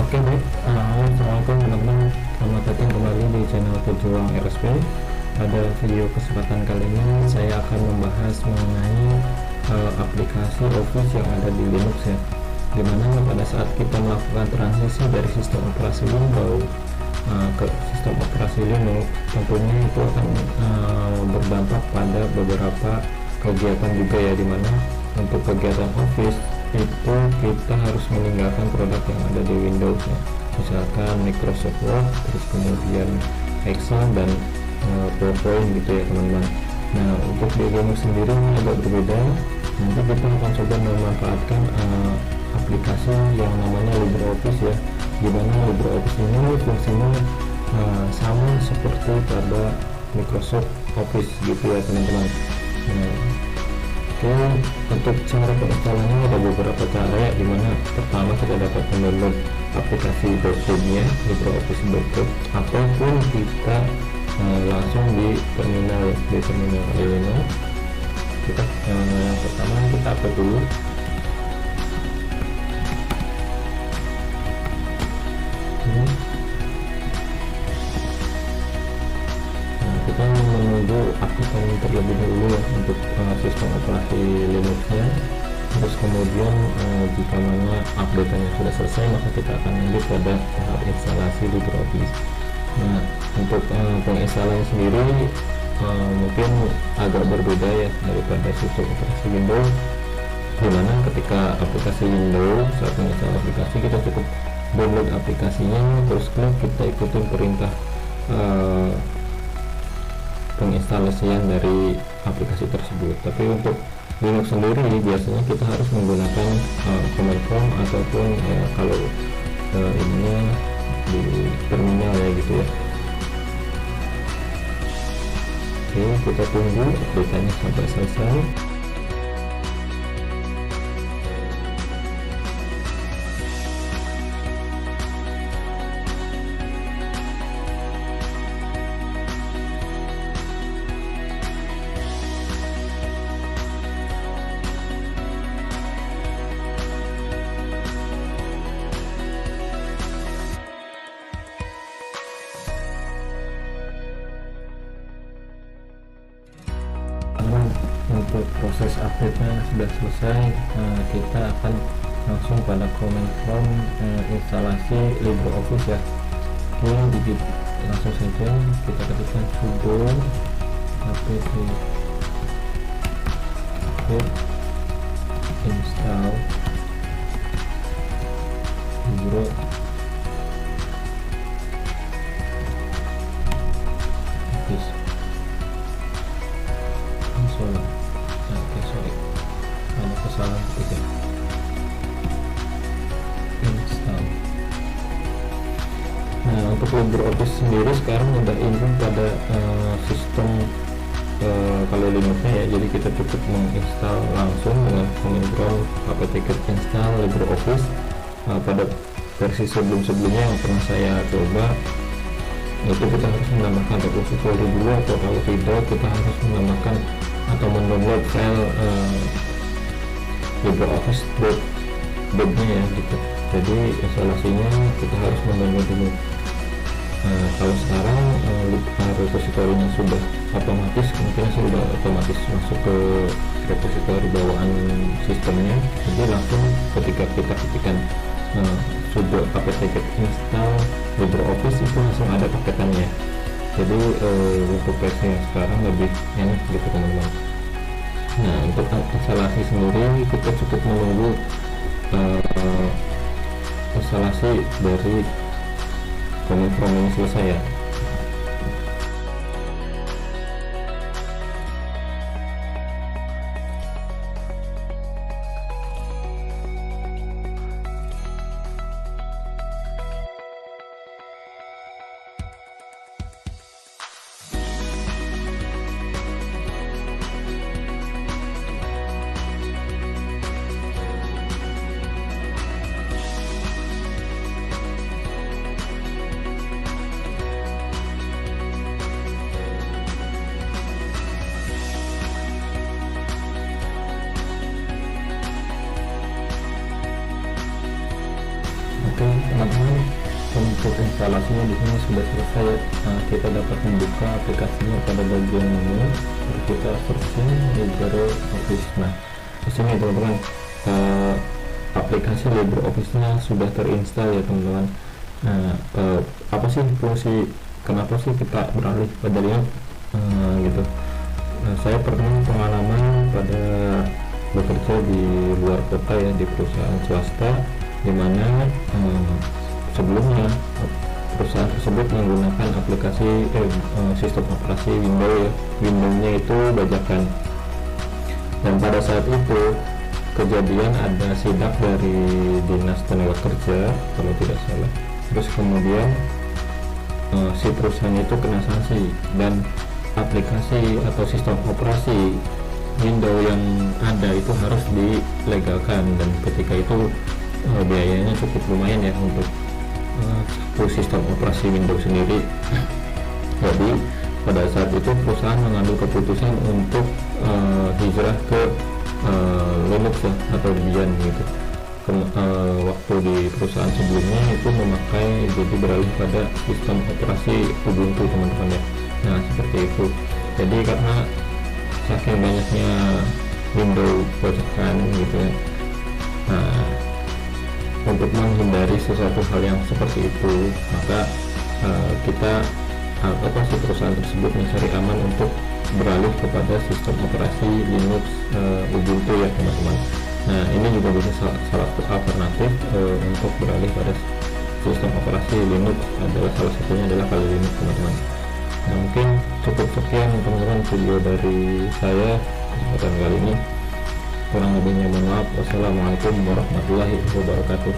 Oke baik, assalamualaikum teman-teman, selamat datang kembali di channel Pejuang RSP. Pada video kesempatan kali ini saya akan membahas mengenai aplikasi Office yang ada di Linux ya, dimana pada saat kita melakukan transisi dari sistem operasi Windows ke sistem operasi Linux, tentunya itu akan berdampak pada beberapa kegiatan juga ya, dimana untuk kegiatan Office itu kita harus meninggalkan produk yang ada di Windows ya, misalkan Microsoft Word, terus kemudian Excel dan PowerPoint gitu ya teman-teman. Nah untuk di Linux sendiri ini agak berbeda. Nanti kita akan coba memanfaatkan aplikasi yang namanya LibreOffice ya, dimana LibreOffice ini fungsinya sama seperti pada Microsoft Office gitu ya teman-teman. Oke, untuk cara penginstalannya ada beberapa cara ya, dimana pertama kita dapat mendownload aplikasi .zip-nya LibreOffice.zip, ataupun kita langsung di terminal Linux. Kita yang pertama kita upload dulu. Kita menuju aplikasi terlebih dahulu ya untuk sistem operasi Linux-nya. Terus kemudian jika mana update-nya sudah selesai, maka kita akan lanjut pada tahap instalasi LibreOffice. Nah untuk penginstalan sendiri mungkin agak berbeda ya daripada sistem operasi Windows, dimana ketika aplikasi Windows saat menginstal aplikasi kita cukup download aplikasinya, terus klik kita ikutin perintah penginstalasian dari aplikasi tersebut. Tapi untuk Linux sendiri biasanya kita harus menggunakan command prompt ataupun kalau ininya di terminal ya gitu ya. Oke, kita tunggu update-nya sampai selesai. Untuk proses update-nya sudah selesai, kita akan langsung pada command prompt instalasi LibreOffice ya. Oke, langsung saja kita ketikkan sudo apt install LibreOffice. Ada kesalahan ketika install. Nah untuk LibreOffice sendiri sekarang udah input pada sistem kalau Linux-nya ya, jadi kita cukup menginstal langsung dengan command prompt apt-get install LibreOffice. Pada versi sebelumnya yang pernah saya coba itu kita harus menambahkan repository dulu, atau kalau tidak kita harus menambahkan atau mendownload file LibreOffice.nya ya gitu. Jadi instalasinya kita harus mendownload dulu. Kalau sekarang repositorinya sudah otomatis, mungkin sudah otomatis masuk ke repositori bawaan sistemnya, jadi langsung ketika kita ketikkan sudo apt-get install LibreOffice itu langsung ada paketannya. Jadi untuk versi yang sekarang lebih enak gitu teman-teman. Nah untuk instalasi sendiri kita cukup menunggu instalasi dari command prompt ini selesai ya. proses instalasinya di sini sudah selesai ya. Nah, kita dapat membuka aplikasinya pada bagian menu, lalu kita searching LibreOffice. Nah, di sini teman-teman aplikasi LibreOffice-nya sudah terinstal ya teman-teman. Nah, apa sih fungsi, kenapa sih kita beralih pada Linux gitu. Nah, saya pernah pengalaman pada bekerja di luar kota ya, di perusahaan swasta, di mana sebelumnya perusahaan tersebut menggunakan aplikasi sistem operasi Windows ya. Windows-nya itu bajakan, dan pada saat itu kejadian ada sidak dari Dinas Tenaga Kerja kalau tidak salah, terus kemudian si perusahaan itu kena sanksi dan aplikasi atau sistem operasi Windows yang ada itu harus dilegalkan, dan ketika itu biayanya cukup lumayan ya untuk satu sistem operasi Windows sendiri. Jadi pada saat itu perusahaan mengambil keputusan untuk hijrah ke Linux ya, atau Debian gitu. Waktu di perusahaan sebelumnya itu memakai, jadi beralih pada sistem operasi Ubuntu teman-teman ya. Nah seperti itu. Jadi karena saking banyaknya Windows bajakan gitu ya, nah untuk menghindari sesuatu hal yang seperti itu, maka kita si perusahaan tersebut mencari aman untuk beralih kepada sistem operasi Linux Ubuntu ya teman-teman. Nah ini juga bisa salah satu alternatif untuk beralih pada sistem operasi Linux, adalah salah satunya adalah Kali Linux teman-teman. Nah, mungkin cukup sekian teman-teman video dari saya kesempatan kali ini. Kurang lebihnya mohon maaf. Wassalamualaikum warahmatullahi wabarakatuh.